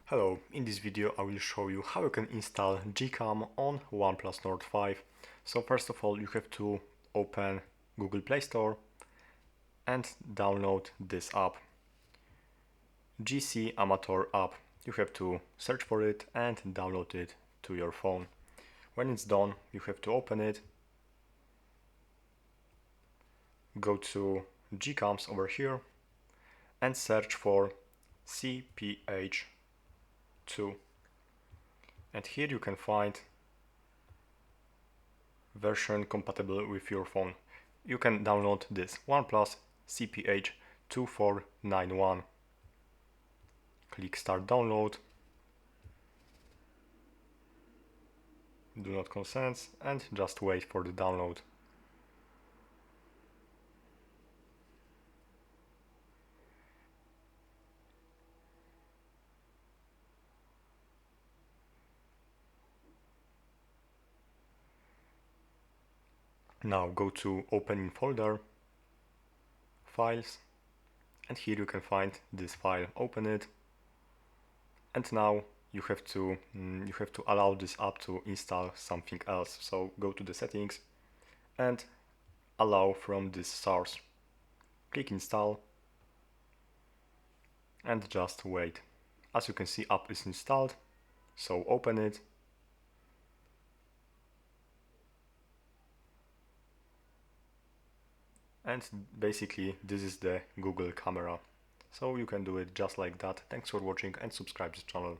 Hello, in this video I will show you how you can install GCam on OnePlus Nord 5. So first of all you have to open Google Play Store and download this app, GC Amateur app. You have to search for it and download it to your phone. When it's done you have to open it, go to GCams over here and search for CPH2. And here you can find version compatible with your phone. You can download this OnePlus CPH2491. Click start download, do not consent and just wait for the download. Now go to open in folder, files, and here you can find this file. Open it, and now you have to allow this app to install something else. So go to the settings and allow from this source. Click install and just wait. As you can see, app is installed, so open it. And basically this is the Google camera. So you can do it just like that. Thanks for watching and subscribe to the channel.